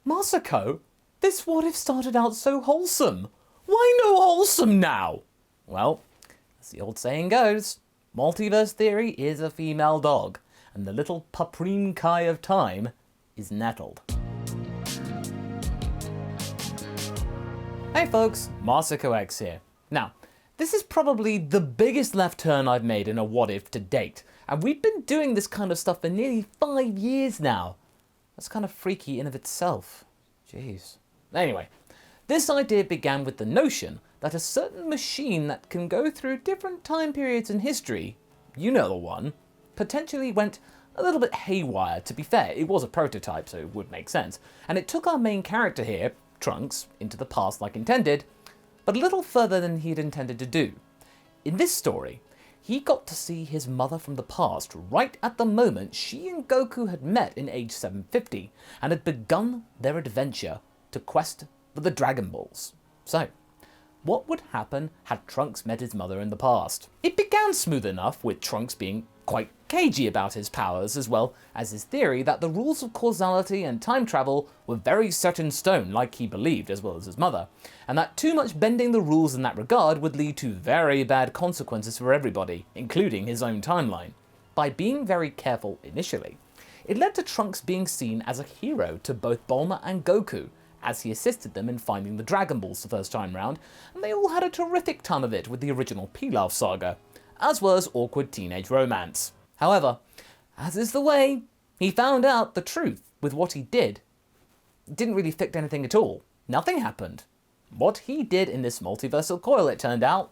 Masako, this what if started out so wholesome. Why no wholesome now? Well, as the old saying goes, multiverse theory is a female dog, and the little Paprine Kai of time is nettled. Hey folks, MasakoX here. Now, this is probably the biggest left turn I've made in a what if to date, and we've been doing this kind of stuff for nearly 5 years now. That's kind of freaky in of itself. Jeez. Anyway, this idea began with the notion that a certain machine that can go through different time periods in history, you know the one, potentially went a little bit haywire. To be fair, it was a prototype, so it would make sense, and it took our main character here, Trunks, into the past like intended, but a little further than he had intended to do. In this story, he got to see his mother from the past right at the moment she and Goku had met in age 750 and had begun their adventure to quest for the Dragon Balls. So, what would happen had Trunks met his mother in the past? It began smooth enough, with Trunks being quite cagey about his powers, as well as his theory that the rules of causality and time travel were very set in stone, like he believed, as well as his mother, and that too much bending the rules in that regard would lead to very bad consequences for everybody, including his own timeline. By being very careful initially, it led to Trunks being seen as a hero to both Bulma and Goku, as he assisted them in finding the Dragon Balls the first time round, and they all had a terrific time of it with the original Pilaf saga, as well as awkward teenage romance. However, as is the way, he found out the truth with what he did. It didn't really fix anything at all. Nothing happened. What he did in this multiversal coil, it turned out,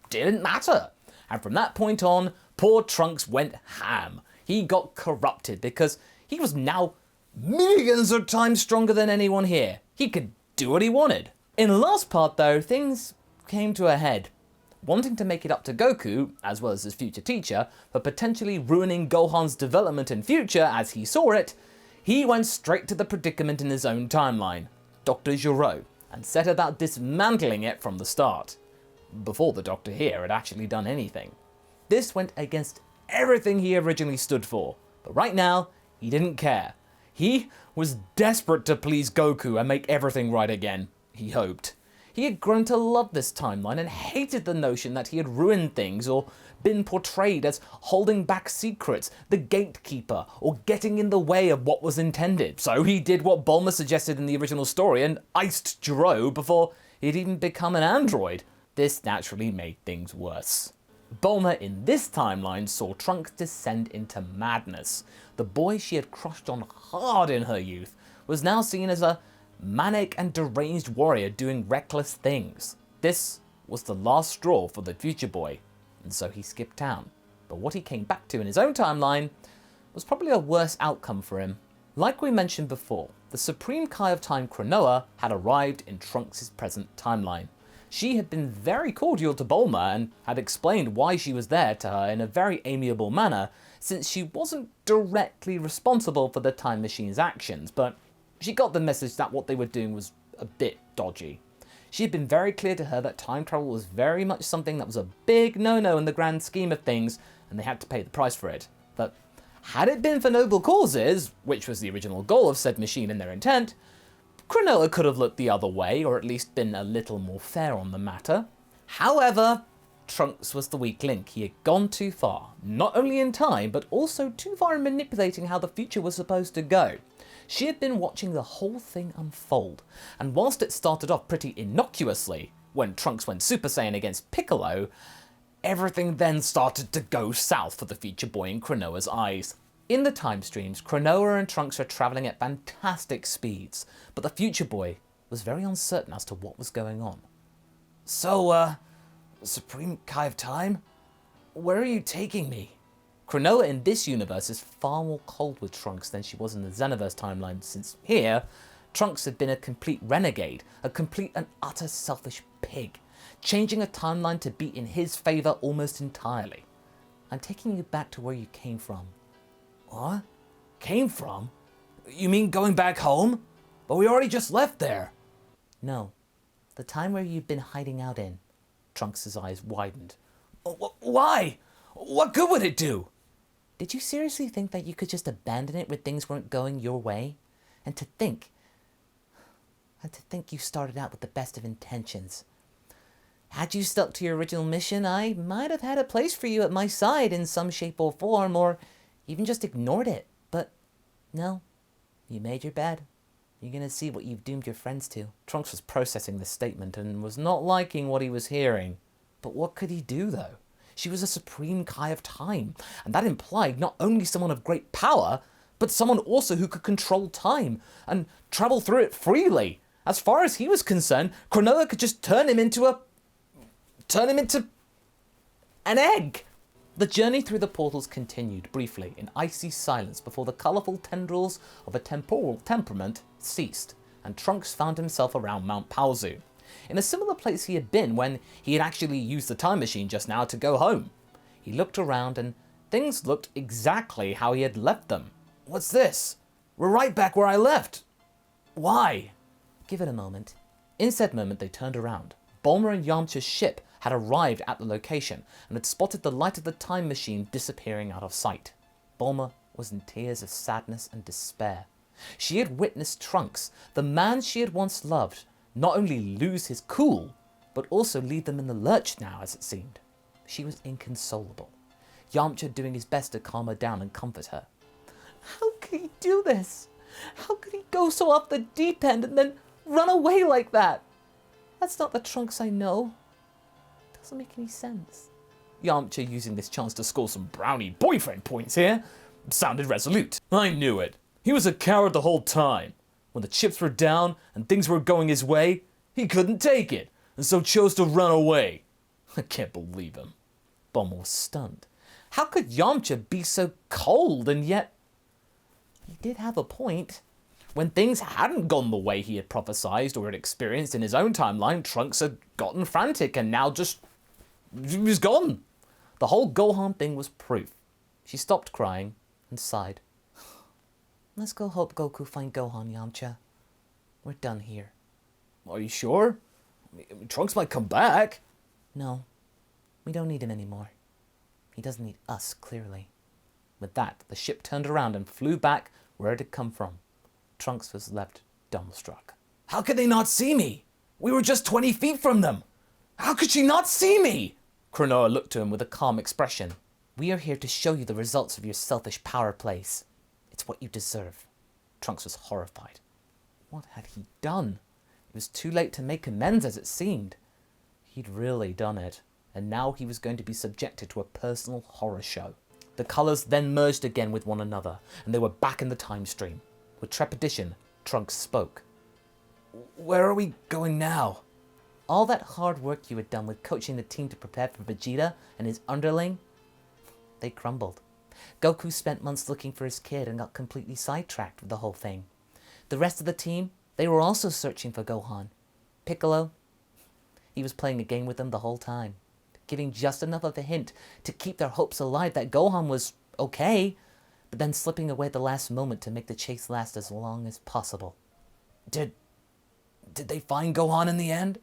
didn't matter. And from that point on, poor Trunks went ham. He got corrupted because he was now millions of times stronger than anyone here. He could do what he wanted. In the last part though, things came to a head. Wanting to make it up to Goku, as well as his future teacher, for potentially ruining Gohan's development and future as he saw it, he went straight to the predicament in his own timeline, Dr. Gero, and set about dismantling it from the start, before the Doctor here had actually done anything. This went against everything he originally stood for, but right now, he didn't care. He was desperate to please Goku and make everything right again, he hoped. He had grown to love this timeline and hated the notion that he had ruined things or been portrayed as holding back secrets, the gatekeeper, or getting in the way of what was intended. So he did what Bulma suggested in the original story and iced Gero before he'd even become an android. This naturally made things worse. Bulma in this timeline saw Trunks descend into madness. The boy she had crushed on hard in her youth was now seen as a manic and deranged warrior doing reckless things. This was the last straw for the future boy, and so he skipped town. But what he came back to in his own timeline was probably a worse outcome for him. Like we mentioned before, the Supreme Kai of Time Cronoa had arrived in Trunks' present timeline. She had been very cordial to Bulma and had explained why she was there to her in a very amiable manner, since she wasn't directly responsible for the time machine's actions, but she got the message that what they were doing was a bit dodgy. She had been very clear to her that time travel was very much something that was a big no-no in the grand scheme of things, and they had to pay the price for it. But had it been for noble causes, which was the original goal of said machine and their intent, Cronoa could have looked the other way, or at least been a little more fair on the matter. However, Trunks was the weak link. He had gone too far, not only in time, but also too far in manipulating how the future was supposed to go. She had been watching the whole thing unfold, and whilst it started off pretty innocuously, when Trunks went Super Saiyan against Piccolo, everything then started to go south for the future boy in Cronoa's eyes. In the time streams, Cronoa and Trunks are travelling at fantastic speeds, but the future boy was very uncertain as to what was going on. So, Supreme Kai of Time? Where are you taking me? Cronoa in this universe is far more cold with Trunks than she was in the Xenoverse timeline, since here, Trunks had been a complete renegade, a complete and utter selfish pig, changing a timeline to be in his favour almost entirely. I'm taking you back to where you came from. What? Came from? You mean going back home? But we already just left there. No, the time where you've been hiding out in. Trunks' eyes widened. Why? What good would it do? Did you seriously think that you could just abandon it when things weren't going your way? And to think And to think you started out with the best of intentions. Had you stuck to your original mission, I might have had a place for you at my side in some shape or form, or even just ignored it. But no, you made your bed. You're gonna see what you've doomed your friends to. Trunks was processing this statement and was not liking what he was hearing. But what could he do, though? She was a supreme Kai of time, and that implied not only someone of great power, but someone also who could control time and travel through it freely. As far as he was concerned, Cronoa could just turn him into an egg. The journey through the portals continued briefly in icy silence before the colourful tendrils of a temporal temperament ceased, and Trunks found himself around Mount Paozu, in a similar place he had been when he had actually used the time machine just now to go home. He looked around and things looked exactly how he had left them. What's this? We're right back where I left. Why? Give it a moment. In said moment, they turned around. Bulma and Yamcha's ship had arrived at the location and had spotted the light of the time machine disappearing out of sight. Bulma was in tears of sadness and despair. She had witnessed Trunks, the man she had once loved, not only lose his cool, but also leave them in the lurch now, as it seemed. She was inconsolable. Yamcha doing his best to calm her down and comfort her. How could he do this? How could he go so off the deep end and then run away like that? That's not the Trunks I know. It doesn't make any sense. Yamcha, using this chance to score some brownie boyfriend points here, sounded resolute. I knew it. He was a coward the whole time. When the chips were down and things were going his way, he couldn't take it, and so chose to run away. I can't believe him. Bulma was stunned. How could Yamcha be so cold, and yet... He did have a point. When things hadn't gone the way he had prophesied or had experienced in his own timeline, Trunks had gotten frantic and now just... he was gone. The whole Gohan thing was proof. She stopped crying and sighed. Let's go help Goku find Gohan, Yamcha. We're done here. Are you sure? I mean, Trunks might come back. No, we don't need him anymore. He doesn't need us, clearly. With that, the ship turned around and flew back where it had come from. Trunks was left dumbstruck. How could they not see me? We were just 20 feet from them. How could she not see me? Cronoa looked to him with a calm expression. We are here to show you the results of your selfish power plays. It's what you deserve. Trunks was horrified. What had he done? It was too late to make amends, as it seemed. He'd really done it, and now he was going to be subjected to a personal horror show. The colours then merged again with one another, and they were back in the time stream. With trepidation, Trunks spoke. Where are we going now? All that hard work you had done with coaching the team to prepare for Vegeta and his underling, they crumbled. Goku spent months looking for his kid and got completely sidetracked with the whole thing. The rest of the team, they were also searching for Gohan. Piccolo, he was playing a game with them the whole time, giving just enough of a hint to keep their hopes alive that Gohan was okay, but then slipping away at the last moment to make the chase last as long as possible. Did they find Gohan in the end?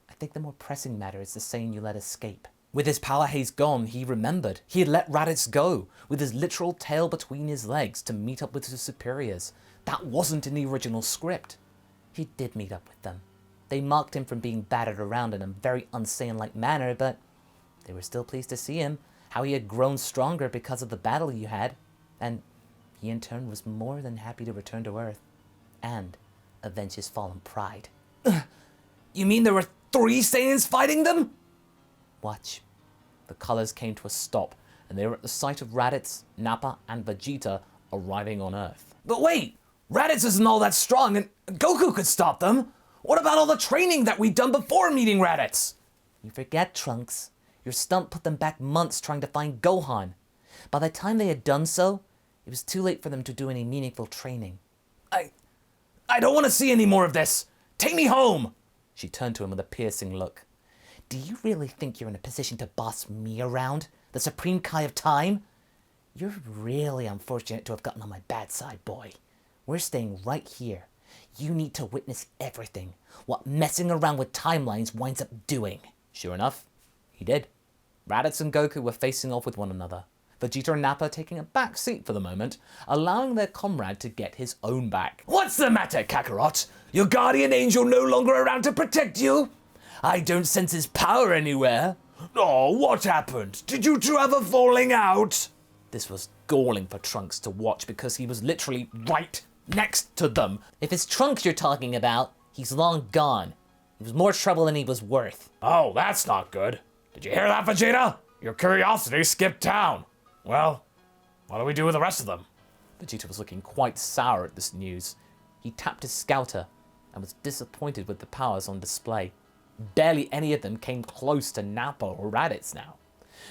I think the more pressing matter is the saying you let escape. With his power haze gone, he remembered. He had let Raditz go, with his literal tail between his legs, to meet up with his superiors. That wasn't in the original script. He did meet up with them. They mocked him from being battered around in a very unsaiyan-like manner, but they were still pleased to see him, how he had grown stronger because of the battle you had, and he in turn was more than happy to return to Earth and avenge his fallen pride. You mean there were 3 Saiyans fighting them? Watch. The colors came to a stop, and they were at the sight of Raditz, Nappa, and Vegeta arriving on Earth. But wait! Raditz isn't all that strong, and Goku could stop them! What about all the training that we'd done before meeting Raditz? You forget, Trunks. Your stunt put them back months trying to find Gohan. By the time they had done so, it was too late for them to do any meaningful training. I don't want to see any more of this! Take me home! She turned to him with a piercing look. Do you really think you're in a position to boss me around, the Supreme Kai of Time? You're really unfortunate to have gotten on my bad side, boy. We're staying right here. You need to witness everything, what messing around with timelines winds up doing. Sure enough, he did. Raditz and Goku were facing off with one another. Vegeta and Nappa taking a back seat for the moment, allowing their comrade to get his own back. What's the matter, Kakarot? Your guardian angel no longer around to protect you? I don't sense his power anywhere. Oh, what happened? Did you two have a falling out? This was galling for Trunks to watch because he was literally right next to them. If it's Trunks you're talking about, he's long gone. It was more trouble than he was worth. Oh, that's not good. Did you hear that, Vegeta? Your curiosity skipped town. Well, what do we do with the rest of them? Vegeta was looking quite sour at this news. He tapped his scouter and was disappointed with the powers on display. Barely any of them came close to Nappa or Raditz now.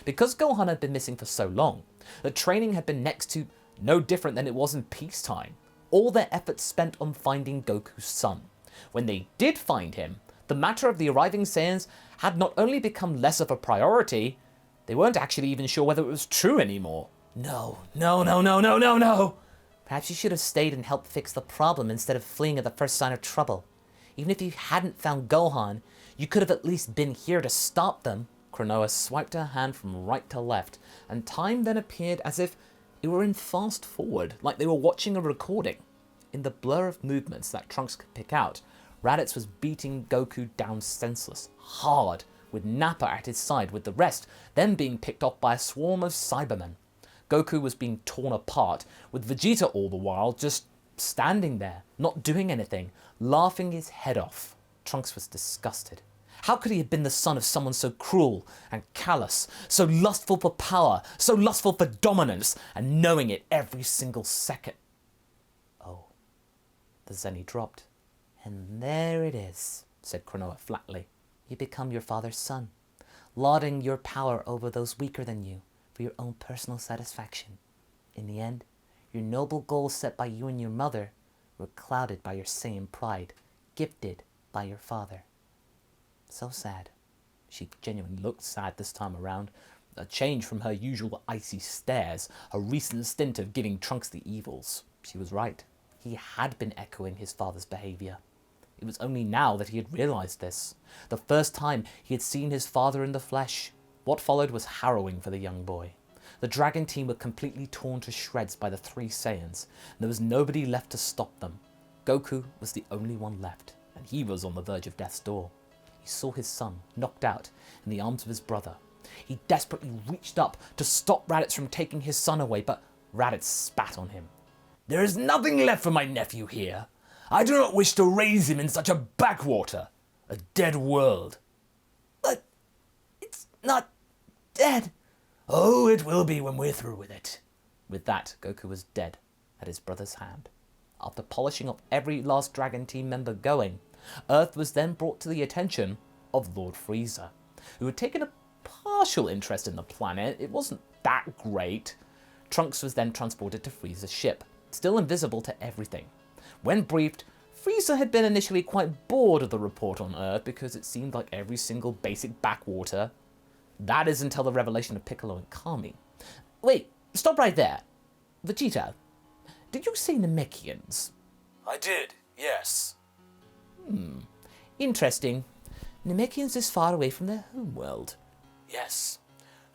Because Gohan had been missing for so long, the training had been next to no different than it was in peacetime. All their efforts spent on finding Goku's son. When they did find him, the matter of the arriving Saiyans had not only become less of a priority, they weren't actually even sure whether it was true anymore. No. Perhaps you should have stayed and helped fix the problem instead of fleeing at the first sign of trouble. Even if you hadn't found Gohan, you could have at least been here to stop them. Kranoa swiped her hand from right to left, and time then appeared as if it were in fast forward, like they were watching a recording. In the blur of movements that Trunks could pick out, Raditz was beating Goku down senseless, hard, with Nappa at his side, with the rest then being picked off by a swarm of Cybermen. Goku was being torn apart, with Vegeta all the while just standing there, not doing anything, laughing his head off. Trunks was disgusted. How could he have been the son of someone so cruel and callous, so lustful for power, so lustful for dominance, and knowing it every single second? Oh, the Zenny dropped. And there it is, said Kranoa flatly. You become your father's son, lauding your power over those weaker than you for your own personal satisfaction. In the end, your noble goals set by you and your mother were clouded by your Saiyan pride, gifted by your father. So sad. She genuinely looked sad this time around, a change from her usual icy stares, her recent stint of giving Trunks the evils. She was right. He had been echoing his father's behaviour. It was only now that he had realised this, the first time he had seen his father in the flesh. What followed was harrowing for the young boy. The Dragon Team were completely torn to shreds by the three Saiyans, and there was nobody left to stop them. Goku was the only one left, and he was on the verge of death's door. He saw his son knocked out in the arms of his brother. He desperately reached up to stop Raditz from taking his son away, but Raditz spat on him. There is nothing left for my nephew here. I do not wish to raise him in such a backwater, a dead world. But it's not dead. Oh, it will be when we're through with it. With that, Goku was dead at his brother's hand. After polishing up every last Dragon Team member going, Earth was then brought to the attention of Lord Frieza, who had taken a partial interest in the planet. It wasn't that great. Trunks was then transported to Frieza's ship, still invisible to everything. When briefed, Frieza had been initially quite bored of the report on Earth because it seemed like every single basic backwater. That is until the revelation of Piccolo and Kami. Wait, stop right there. Vegeta, did you say Namekians? I did, yes. Interesting. Namekians is far away from their homeworld. Yes.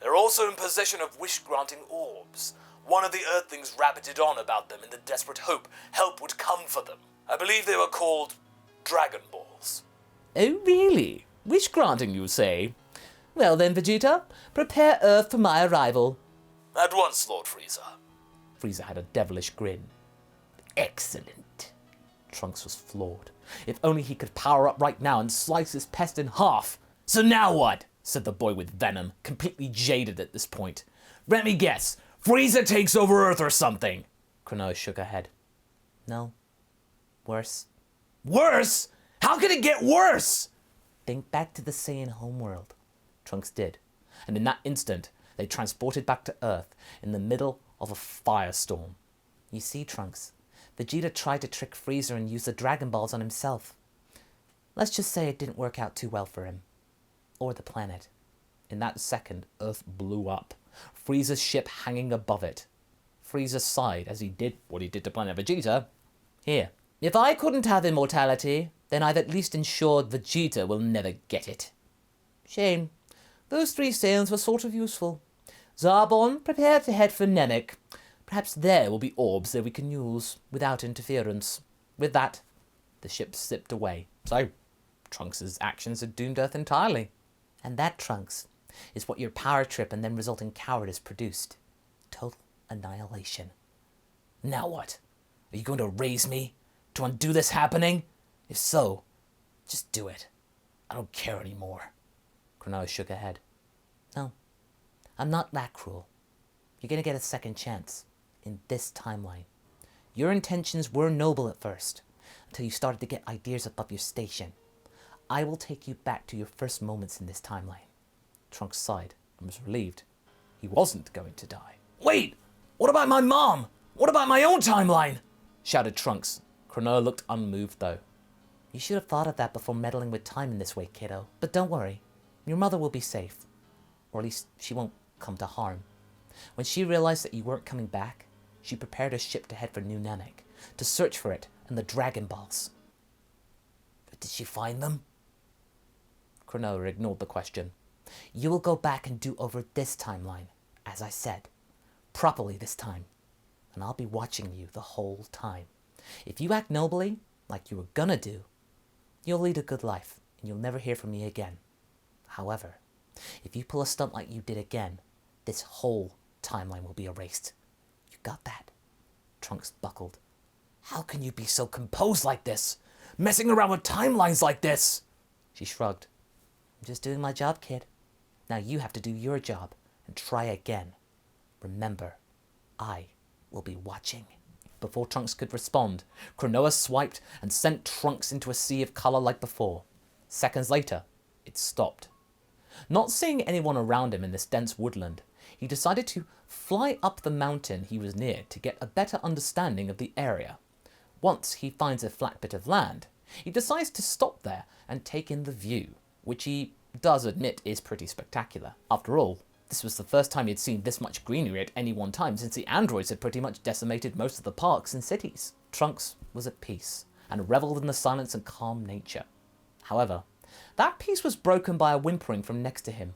They're also in possession of wish-granting orbs. One of the Earthlings rabbited on about them in the desperate hope help would come for them. I believe they were called Dragon Balls. Oh, really? Wish-granting, you say? Well then, Vegeta, prepare Earth for my arrival. At once, Lord Frieza. Frieza had a devilish grin. Excellent. Trunks was floored. If only he could power up right now and slice his pest in half. So now what? Said the boy with venom, completely jaded at this point. Let me guess. Frieza takes over Earth or something. Kranoa shook her head. No. Worse. Worse? How could it get worse? Think back to the Saiyan homeworld. Trunks did. And in that instant, they transported back to Earth in the middle of a firestorm. You see, Trunks, Vegeta tried to trick Frieza and use the Dragon Balls on himself. Let's just say it didn't work out too well for him. Or the planet. In that second, Earth blew up. Frieza's ship hanging above it. Frieza sighed as he did what he did to Planet Vegeta. Here, if I couldn't have immortality, then I've at least ensured Vegeta will never get it. Shame. Those three Saiyans were sort of useful. Zarbon, prepare to head for Namek. Perhaps there will be orbs that we can use without interference. With that, the ship zipped away. So, Trunks' actions had doomed Earth entirely. And that, Trunks, is what your power trip and then resulting cowardice produced. Total annihilation. Now what? Are you going to raise me to undo this happening? If so, just do it. I don't care anymore. Cronoa shook her head. No, I'm not that cruel. You're going to get a second chance in this timeline. Your intentions were noble at first, until you started to get ideas above your station. I will take you back to your first moments in this timeline. Trunks sighed and was relieved. He wasn't going to die. Wait! What about my mom? What about my own timeline? Shouted Trunks. Cronoa looked unmoved though. You should have thought of that before meddling with time in this way, kiddo. But don't worry. Your mother will be safe. Or at least she won't come to harm. When she realized that you weren't coming back, she prepared a ship to head for New Namek, to search for it and the Dragon Balls. But did she find them? Cronoa ignored the question. You will go back and do over this timeline, as I said. Properly this time. And I'll be watching you the whole time. If you act nobly, like you were gonna do, you'll lead a good life, and you'll never hear from me again. However, if you pull a stunt like you did again, this whole timeline will be erased. You got that? Trunks buckled. How can you be so composed like this? Messing around with timelines like this? She shrugged. I'm just doing my job, kid. Now you have to do your job and try again. Remember, I will be watching. Before Trunks could respond, Cronoa swiped and sent Trunks into a sea of color like before. Seconds later, it stopped. Not seeing anyone around him in this dense woodland, he decided to fly up the mountain he was near to get a better understanding of the area. Once he finds a flat bit of land, he decides to stop there and take in the view, which he does admit is pretty spectacular. After all, this was the first time he'd seen this much greenery at any one time since the androids had pretty much decimated most of the parks and cities. Trunks was at peace and reveled in the silence and calm nature. However, that peace was broken by a whimpering from next to him.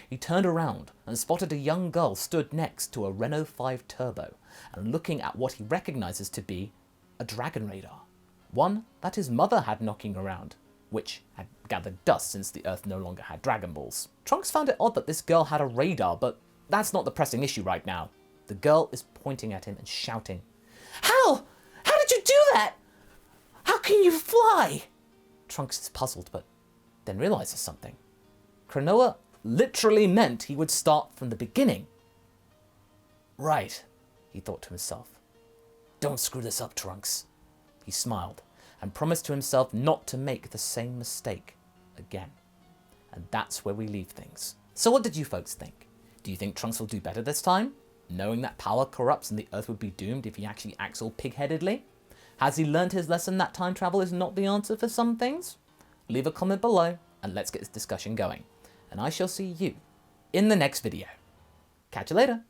He turned around and spotted a young girl stood next to a Renault 5 Turbo and looking at what he recognizes to be a dragon radar. One that his mother had knocking around, which had gathered dust since the Earth no longer had Dragon Balls. Trunks found it odd that this girl had a radar, but that's not the pressing issue right now. The girl is pointing at him and shouting, How? How did you do that? How can you fly? Trunks is puzzled, but then realizes something. Cronoa literally meant he would start from the beginning. Right, he thought to himself. Don't screw this up, Trunks. He smiled and promised to himself not to make the same mistake again. And that's where we leave things. So what did you folks think? Do you think Trunks will do better this time, knowing that power corrupts and the Earth would be doomed if he actually acts all pig-headedly? Has he learned his lesson that time travel is not the answer for some things? Leave a comment below and let's get this discussion going. And I shall see you in the next video. Catch you later.